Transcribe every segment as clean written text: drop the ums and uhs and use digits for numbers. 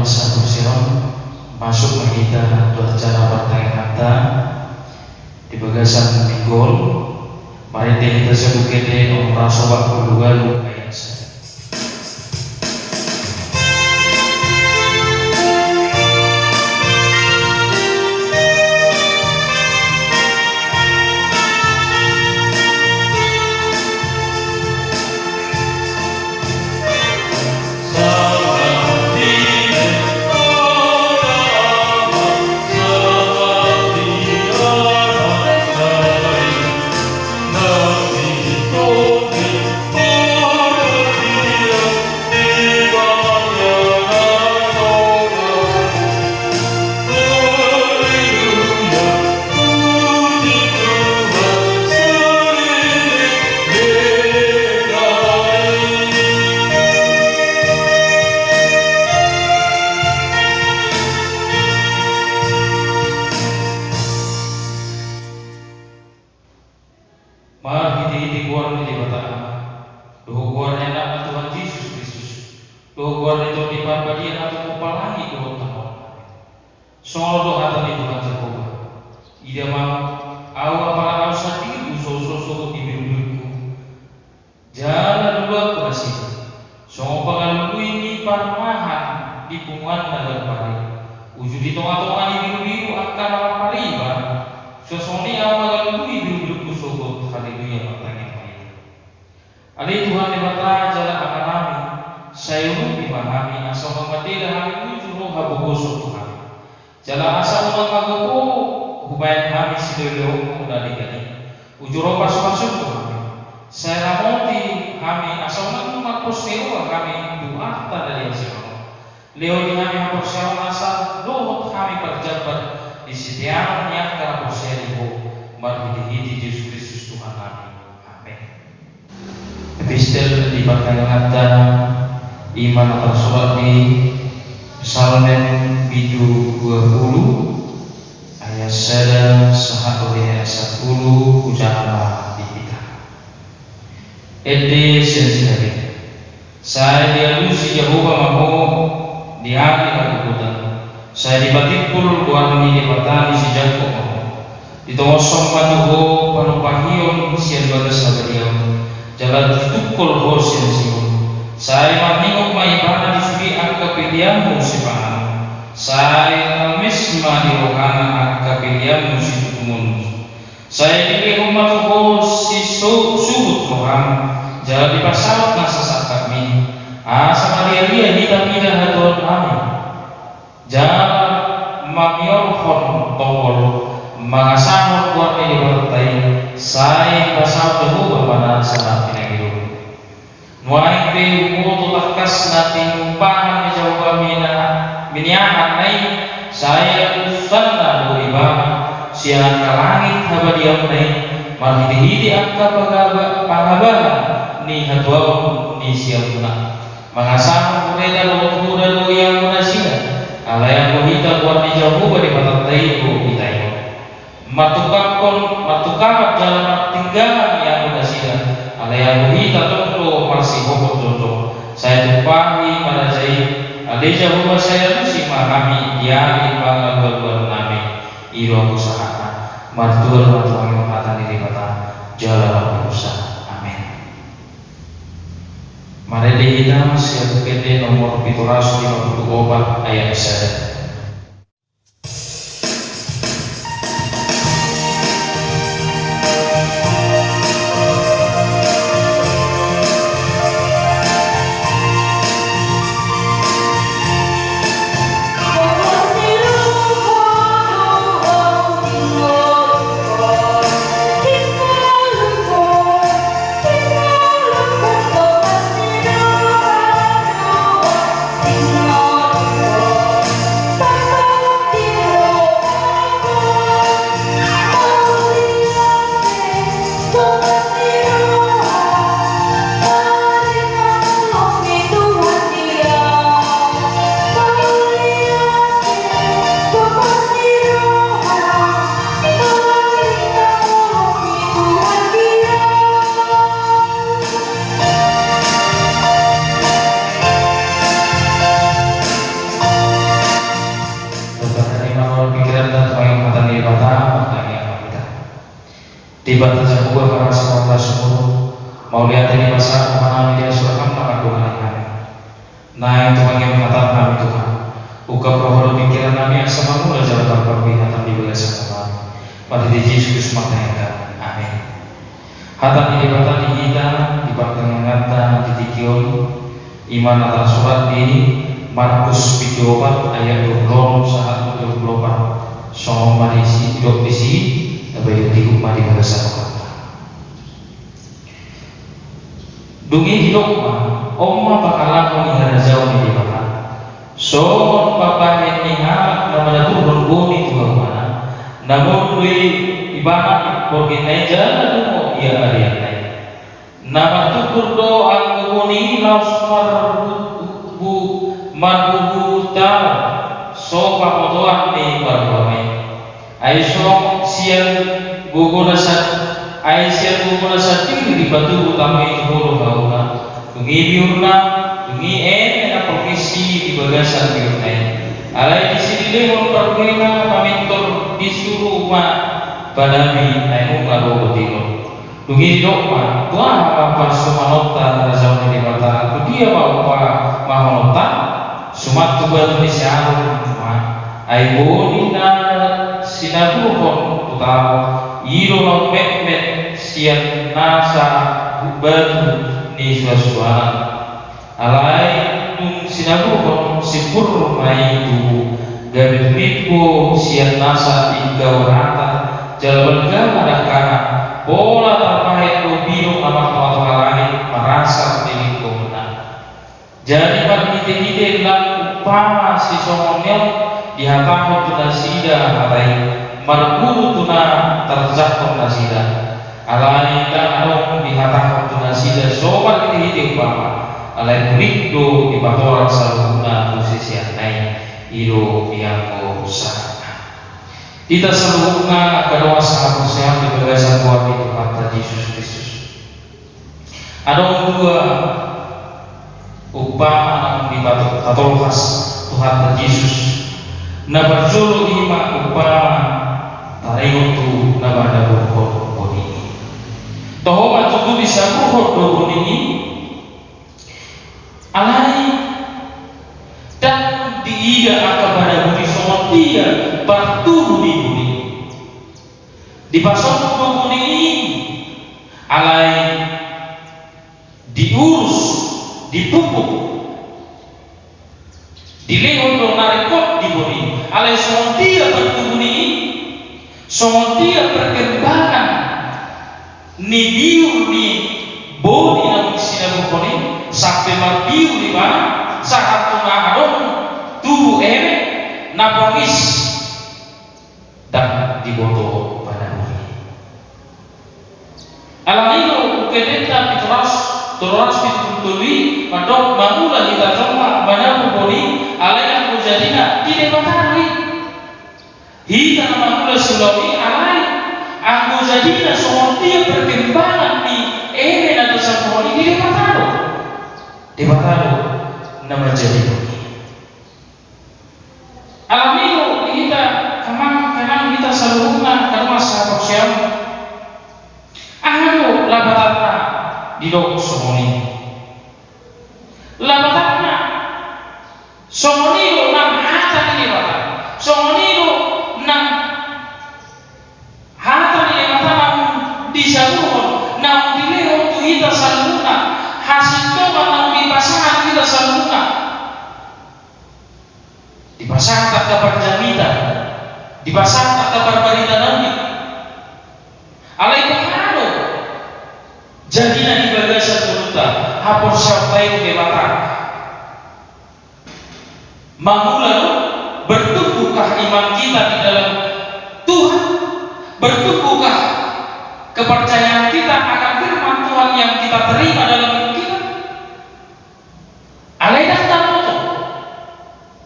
masa kursiron masuk menghita dua acara partai kata di bagasan minggol mari kita sebutkan orang sobat kedua lumayan saja. Epistel di Pertanyaan Iman atau surat di Psalmen Bidu 20 ayat 1 sampai 10 ucapan di kita. Ede sensitif. Saya dialusi Yehova mahu di hari kebutuhan. Saya dibatikul buat ini batani sejak kau. Ditosong patuho panupahion sian batas sabariam. Jalan tukul hosin siun. Saya maningok maibana di suri angka pilihanmu si paham. Saya misma di rohana angka pilihanmu si tumun. Saya dipilih umat si subut roham. Jalan di pasal nasa saat kami. Sama dia hitam tidak hatuan kami. Jalan mamior hon tongol. Mengasahkan kuat ini bertai. Saya pasal tuh berpada saat ini hidup. Nuai pe umutu lakas nati umpahan menjauh minyahan nai saya usanna beribah siang ke langit habadiam nai marhidi angka pangabahan ni hatuau ni siang guna mengasah mereka luhur yang munasina ala yang mohita buat dijauh daripada taibu itayo matukamat jalan tinggalan yang munasina ala yang mohita tunggu masih hokok jodoh saya tumpahi pada jai adeja rumah saya musima kami diari bangga berbuat nami iro usaha martur yang mengatakan diri kata jalan usaha amin. Mari kita siap PT nomor 754 ayat 1. batas Jawa para sahabat semua mau lihat ini masa mana dia surakam nama Tuhan kami. Nah itu bagi mengatakan kami Tuhan. Buka proholo pikiran kami yang sama mula jalan perpihatan di belasan kami. Pada di Yesus mata yang kami. Amin. Hatan di batan di kita di batan ngata di tikion iman atas surat di Markus 4 ayat 20 saat 24 soal marisi hidup bisi tapi di rumah di belasan kami. Dungi hidup mah oma bakalan menghara jauh di bawah. So papa niha namanya turun bumi tuh mana. Namun dui ibarat bergeneja mau ia arianai. Nama tukur do angkuni laus marbubu tahu. So pamotoan ni barbamai. Aisyong siang gugur dasar. Aisyah kumula sa tinggi di batu utama itu bolo kauna, tungi biurna, tungi na profesi di bagasan biurna. Alai di sini lehon perkena pamintor disuruh ma padami ayu ngaro betino. Tungi dokma, tuah apa sumanota razau di mata, dia apa mahonota, sumat tuba tulis siaru ma. Ayu nina sinabu pun utama. Iro no met sian nasa batu ni suasuan alai tung sinabu kon sipur mai tu gabi mitko sian nasa tinggal rata jalan ada kana bola terpahit lubino amat langit merasa milik kona jadi pada ide-ide lang upama si somonyel dihatahot tuna sida hatai marguru tuna terjatuh nasida alai tanong dihatahot tuna sida sobat ini hidup bapa alai mikdo di batoran saluna posisi anai iro yang sana kita seluruhnya kedua sahabat sehat di bagasan buah itu kata Yesus Kristus ada dua upah di batu atau khas Tuhan Yesus na berjulu lima upah taringon tu na bada buhot boni. Toh macam tu bisa buhot boni alai dan diida kepada budi somot dia berturu di budi. Di pasal boni alai diurus, dipupuk, dilehon do narikot di boni. Alai somot dia berturu di semua dia perkembangan ni biu ni bodi na sina bukoni sampai marbiu di mana saat tunahadon tubuh na bangis dan diboto pada bumi. Alam itu kedeta terus ditutui madok mamula kita jomba banyak bukoni alai kujadina tidak batari. Hita nama mula sulami alai aku jadinya semua dia perkembangan di atau sampai ini di Bataro nama jadi alam itu kita kemang kita seluruhnya karena sahabat siam anu labatanna di dok somoni labatanna somoni nam hata ini bata somoni nang hata ni matana disaruhon nang dilehon tu kita saluna hasil toba nang dipasangan kita saluna dipasang tak kabar jamita dipasang tak kabar barita nanti alai kahano jadinya di bagasan turuta hapor syaftai kebatan mangulan bertumbuhkah iman kita di dalam Tuhan? Bertumbuhkah kepercayaan kita akan firman Tuhan yang kita terima dalam hidup kita? Alai datang itu.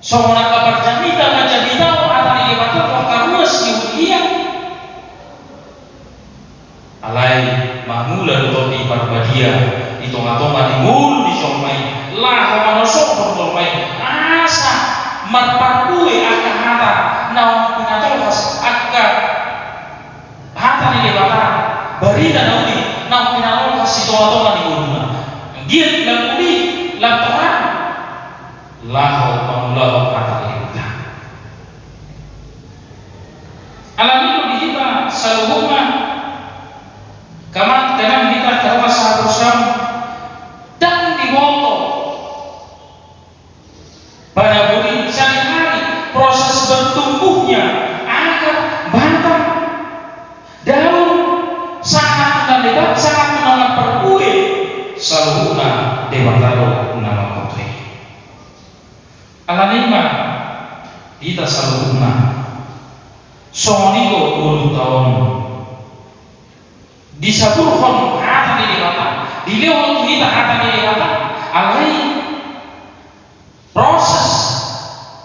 Semua kabar jamita menjadi tahu atau di mata Tuhan karena siulia. Alai mamula untuk di parbadia di tonga-tonga di mul di somai lah manusia bertolmai asa marpakue akan hata naon pinatolhas akka hata ni lebata barita naudi na pinanong kasih toa-toa ni guna dia lampuli lamparan lahu pamulahu kata kita alami kita saluhuma kaman kita terus harusam dan diwoto pada budi sehari-hari proses bertumbuhnya akar batang daun sangat lebat sangat menolak perbuih saluhuna debataro nama putri alanima kita saluhuna sonigo 20 tahun disaburkan hata di kata dilewat kita hata di kata alai proses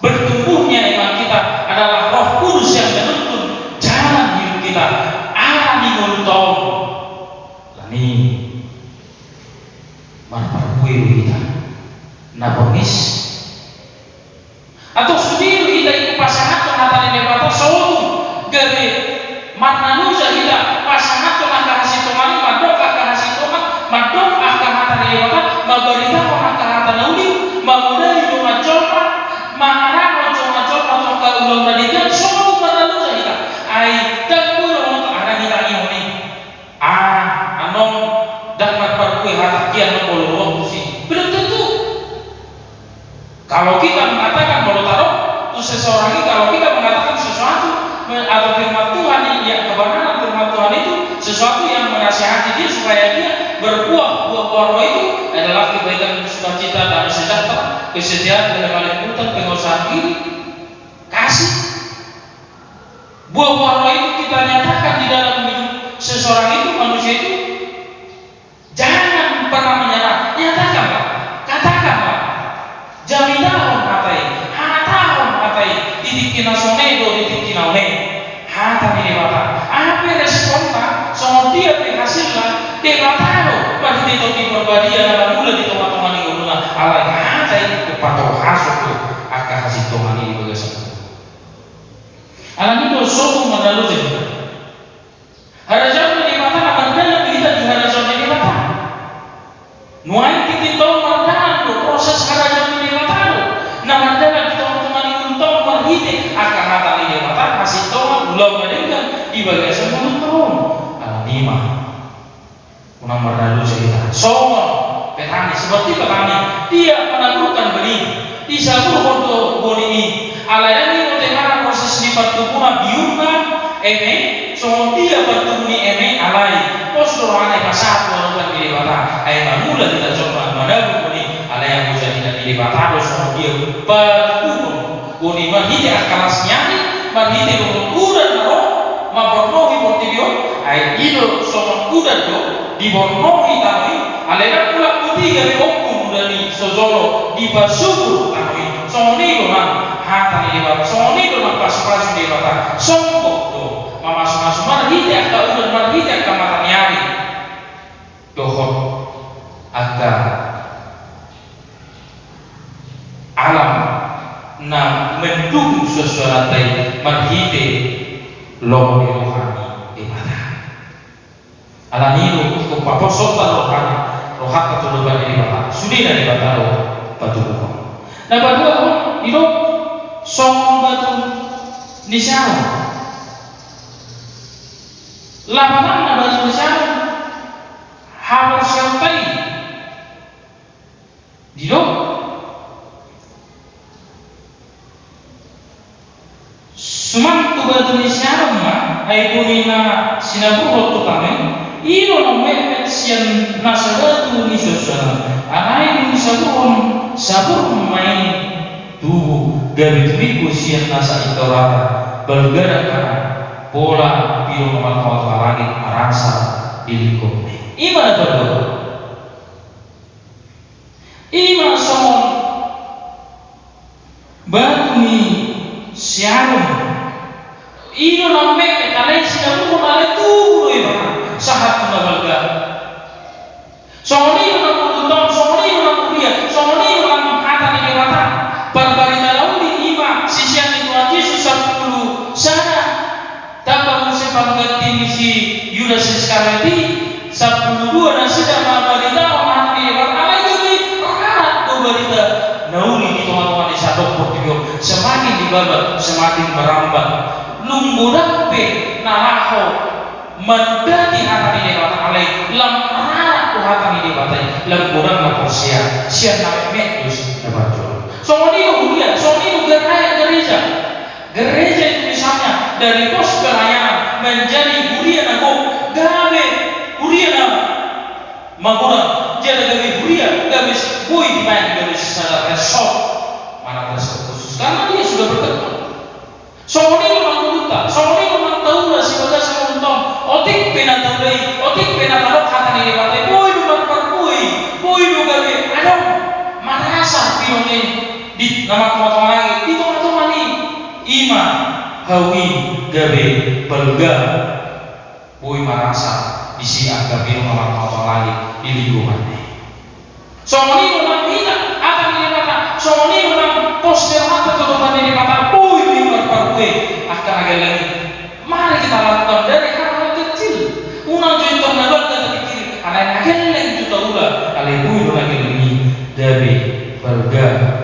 bertumbuhnya iman kita adalah Roh Kudus yang menuntun jalan hidup kita ala di tahun lani marparpuy kita nabongis atau sendiri kita itu pasangan hata di kata solo gari mananusa kita pasangan kasih Tuhan madok kasih Tuhan madok hata di kata mabarita hata naudi mamudai cuma coba marah cuma atau ke ulang tadikan semua mananusa kita ai takbur untuk ada kita ini anom dan marparpuy hata kian bolong sih belum tentu kalau kita mengatakan bahwa taruh seseorang ini kalau kita mengatakan sesuatu atau firman Tuhan yang kebenaran firman Tuhan itu sesuatu yang menasihati dia supaya dia berbuah buah roh itu adalah kebaikan, sukacita, damai sejahtera, kesetiaan, kelembutan, pengusahaan diri, kasih. Buah-buah roh itu kita nyatakan di dalam hidup seseorang itu, manusia itu. Jangan pernah menyerah. Nyatakan, Pak. Katakan, Pak. Jaminahon katai, hatahon katai, titik kinasonego, titik kinaone. Hata ini bata. Apa respon Pak? Soal dia berhasillah, dia bataro. Pada itu diperbadian dalam mula di teman-teman yang guna. Alai hata itu kepatau hasut tu. Akan hasil Tuhan ini bagaimana? Alam itu suatu mendalu juga. Ada jauh di mata, namanya kita di ada jauh di mata. Nuai kita tahu mana proses ada jauh di mata. Namanya kita teman-teman yang tahu berhiti akan hata ini mata kasih tahu belum mendengar di bagian sebelum tahun. Alamima, unang mendalu cerita. Soal petani seperti petani dia menaklukkan benih. Disabur untuk boni alayani utara proses di pertumbuhan biurna eme so dia bertumbuh di eme alai postur ane pasat walaupun di bata ay mamula kita coba manabu boni alai yang bisa tidak di bata so dia bertumbuh boni mahidi akalas nyari mahidi udah naro mabornohi portibio ay ido so udah do dibornohi tapi alai pula putih dari okum dari sozolo di basubur tapi soni dona hata ni debat soni dona pas-pas di bata songkok do mamas-mas marhiti akka udah marhiti akka mata nyari dohot akka alam na mendukung sesuatu marhiti loh di rohani di mata alam itu untuk paposota rohani rohaka tu lebat di bata sudah di bata lo batu bukan nah batu itu song batu nisau lapangan na batu nisau harus sampai di lo suman tu batu nisau mah ay punina sinabu waktu kami ino na mepet siyan nasabatu ni sosana anay ni sabun sabun may tubuh gabit-gabit siyan nasa itorata bergerak pola biru nomor langit arasa dilikut ima betul ima somon batu ni siyarum ino na mepet alay sinabu alay tubuh iba sahat nabalga soni menang utang soni menang kuliah soni menang hata di mata barbarita lauli ima sisian itu Yesus 10 sana tanpa musik pengganti misi Yudas Iskarioti 12 nasi dan balita orang di lewat alai jadi anak tuh balita nauni di teman-teman di satu portfolio semakin dibabat semakin merambat lumbudak pe naraho mendati hati di lewat alai lam anak tuh hati di lewat lam kurang lapor sia nak metus dapat jual soalnya kemudian soalnya gereja itu misalnya dari pos pelayanan menjadi huria nago gawe huria na magura jadi gawe huria gawe boy dimain gawe secara resort mana resort khusus karena dia sudah berkembang soalnya memang luta soalnya memang tahu lah sebagai sementong otik pena taulai otik pena talok kata ini batai boy lu boy lu gawe ada mana asal pilonnya di nama kemotong lagi di tengah-tengah ini ima hawi gabe belga boy marasa di si agak biru nama kemotong lagi di lingkungan ini soalnya memang kita akan ini kata soalnya memang poster apa ketutupan ini kata boy di luar parkwe akan agak lagi mari kita lakukan dari hal-hal kecil unang join tornado kata kecil anak agak juta ulah alai boy lagi lebih dari belga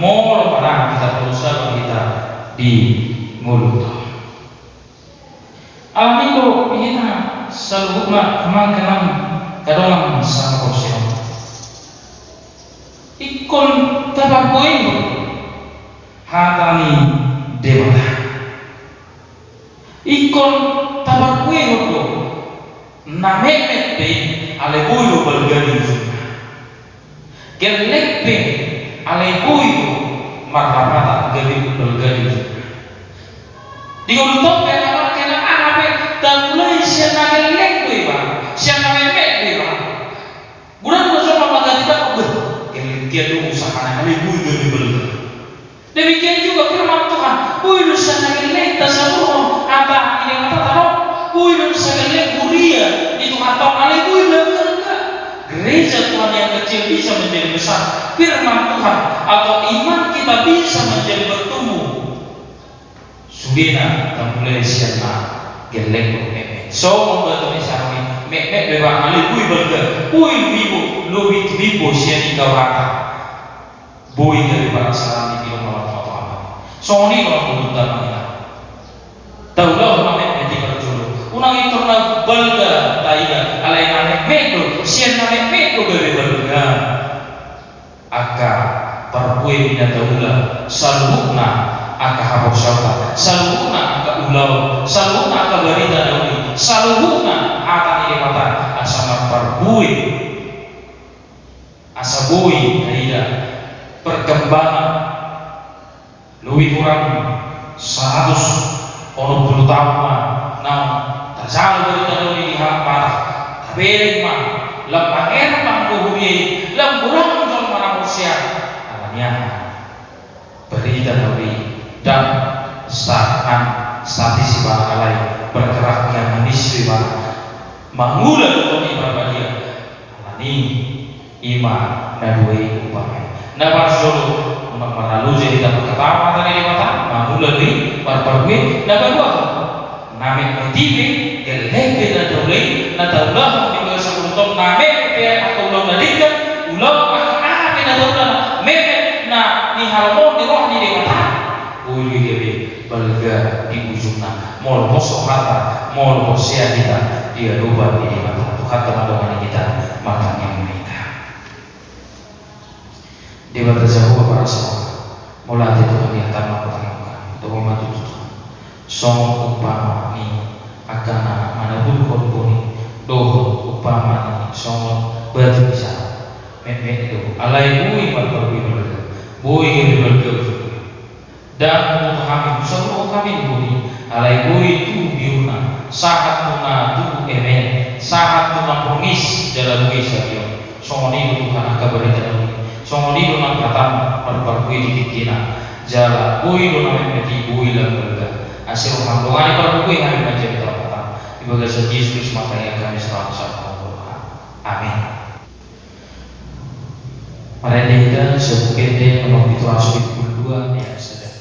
mau marah kita berusaha kita di mulut. Alamigo kita selalu kemang kadang sama kosong. Ikon tabak poin hatani dewata. Ikon tabak poin itu namek pe ale boyo bergani. Gelek pe alai boyo marmata gabi bergani di untuk kena apa dan mulai siapa gelek boy bang siapa memek boy bang bulan bersama mata kita dia tu usaha alai boyo gabi bergani demikian juga firman Tuhan boyo siapa gelek tasawuf apa ini kata tahu boyo siapa gelek mulia itu atau alai boyo bergani gereja Tuhan yang kecil bisa menjadi besar firman Tuhan atau iman kita bisa menjadi bertumbuh sugena dan mulai siapa gelek memek so membantu misalnya memek bebas alih bui berga bui bibu lobi bibu siapa kawata bui dari para salam di bilang Allah Tuhan so ini kalau menurut kita tahu lah memek di berjulu unang itu nak belga taiga alai namek medo siapa namek medo bebe berga aka parpue bina taula salukna aka habosauta salukna aka ulau salukna aka barida dauli salukna aka nilimata asama parpue asabui aida perkembangan lebih kurang 100 orang 10 tahun nah tasalu barida dauli di halaman tapi mah lam air mangkuhumi lam kurang manusia namanya berita dari dan statisi balakalai bergerak yang manusia mangula untuk ibadah dia ini ima nadui upamai nabar solo untuk meralu jadi dapat ketawa tadi di mata mangula di berpergi nabar dua namek motive gelek beda dole nataulah minggu sebelum namek dia atau belum nadikan ulang memek na ni harmo di roh ni dewata uli gebe balga di ujungna mol poso kata mol posia kita dia lupa di dewata Tuhan teman-teman kita makanya mereka dewata jauh para semua mulai itu Tuhan yang tanpa pertanyaan untuk membantu Tuhan song upama ni akan manapun korponi doh upama ni song berbisa memek itu alai bui berbui bui berbui dan untuk kami semua kami bui alai bui itu biuna saat tuna tu emen saat tuna pengis dalam bui saja semua ini Tuhan akan beritahu semua ini Tuhan kata berbui di kina jalan bui Tuhan memeti bui dalam berga hasil kandungan berbui kami menjadi terkata di bagian Yesus makanya kami selalu satu amin. Mereka sebagai nomor itu asli kedua ya sudah.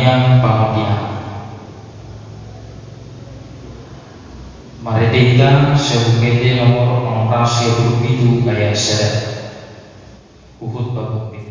yang pengertian. Maredeta sebukete nomor rahasia begitu kayak sedap. Uhud babuk ini.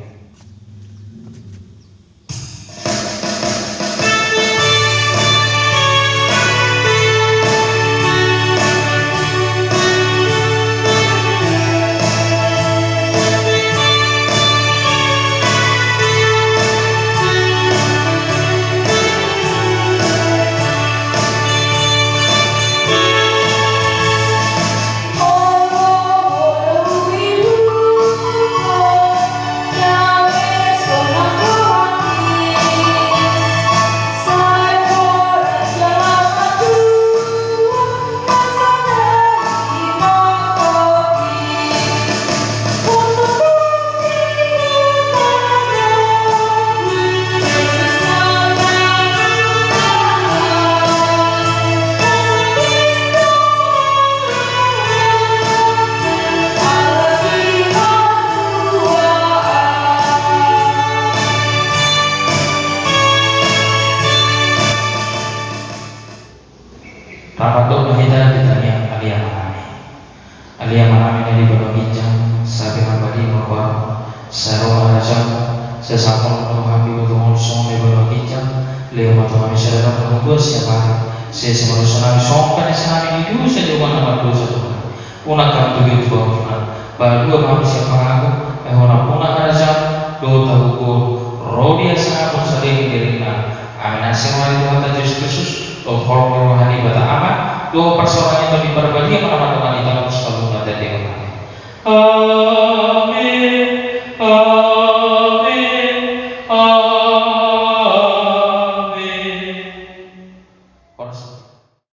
Rapato mahita ditanya alia manami dari Balonginjang sabi nabadi mawar sarona rajam sesapon habi utong song dari Balonginjang leo matu kami sadara menunggu siapa sesi manusia nami songkan esanami itu saja nama dua satu una kam tujuh dua baru kami siapa aku ehona una rajam do tahu rodia sangat sering dirina amin asyamari Tuhan Yesus Kristus do hormat rohani bata amat do persoalannya itu diperbagi mana-mana di dalam selalu ada di dalam. Amin. Amin. Amin.